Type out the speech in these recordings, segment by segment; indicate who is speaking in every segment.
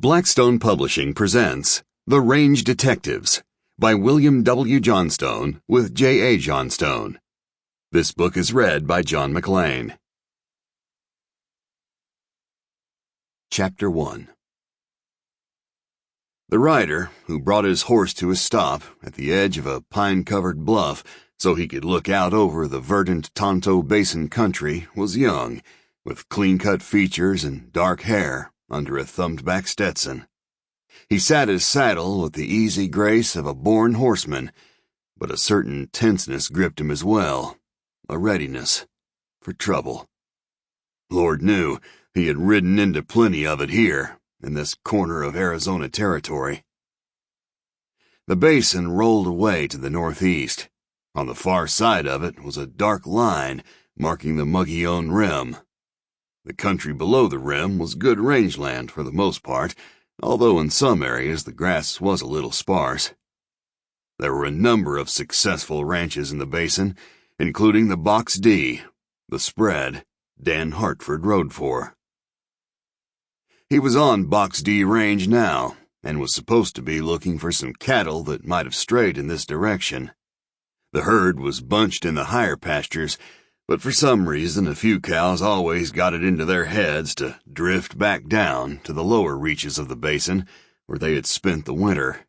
Speaker 1: Blackstone Publishing presents The Range Detectives by William W. Johnstone with J. A. Johnstone. This book is read by John Mclain. Chapter 1. The rider, who brought his horse to a stop at the edge of a pine-covered bluff so he could look out over the verdant Tonto Basin country, was young, with clean-cut features and dark hair under a thumbed-back Stetson. He sat his saddle with the easy grace of a born horseman, but a certain tenseness gripped him as well, a readiness for trouble. Lord knew he had ridden into plenty of it here, in this corner of Arizona territory. The basin rolled away to the northeast. On the far side of it was a dark line marking the Mclain rim. The country below the rim was good rangeland for the most part, although in some areas the grass was a little sparse. There were a number of successful ranches in the basin, including the Box D, the spread Dan Hartford rode for. He was on Box D range now, and was supposed to be looking for some cattle that might have strayed in this direction. The herd was bunched in the higher pastures, but for some reason a few cows always got it into their heads to drift back down to the lower reaches of the basin where they had spent the winter.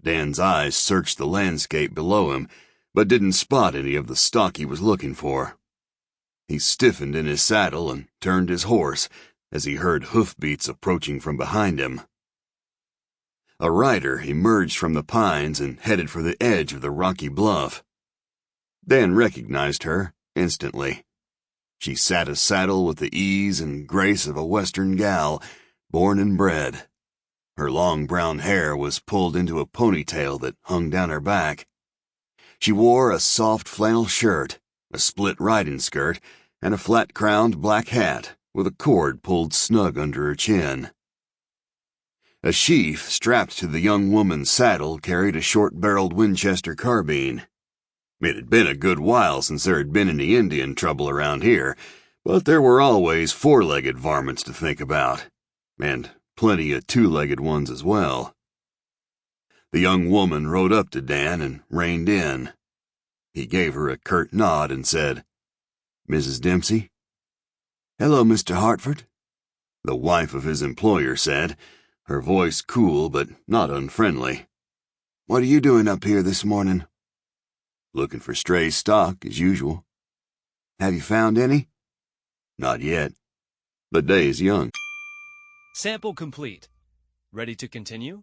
Speaker 1: Dan's eyes searched the landscape below him, but didn't spot any of the stock he was looking for. He stiffened in his saddle and turned his horse as he heard hoofbeats approaching from behind him. A rider emerged from the pines and headed for the edge of the rocky bluff. Dan recognized her instantly. She sat a saddle with the ease and grace of a Western gal, born and bred. Her long brown hair was pulled into a ponytail that hung down her back. She wore a soft flannel shirt, a split riding skirt, and a flat-crowned black hat with a cord pulled snug under her chin. A sheath strapped to the young woman's saddle carried a short-barreled Winchester carbine. It had been a good while since there had been any Indian trouble around here, but there were always four-legged varmints to think about, and plenty of two-legged ones as well. The young woman rode up to Dan and reined in. He gave her a curt nod and said, "Mrs. Dempsey?" "Hello, Mr. Hartford," the wife of his employer said, her voice cool but not unfriendly. "What are you doing up here this morning?" "Looking for stray stock, as usual." "Have you found any?" "Not yet. The day is young."
Speaker 2: Sample complete. Ready to continue?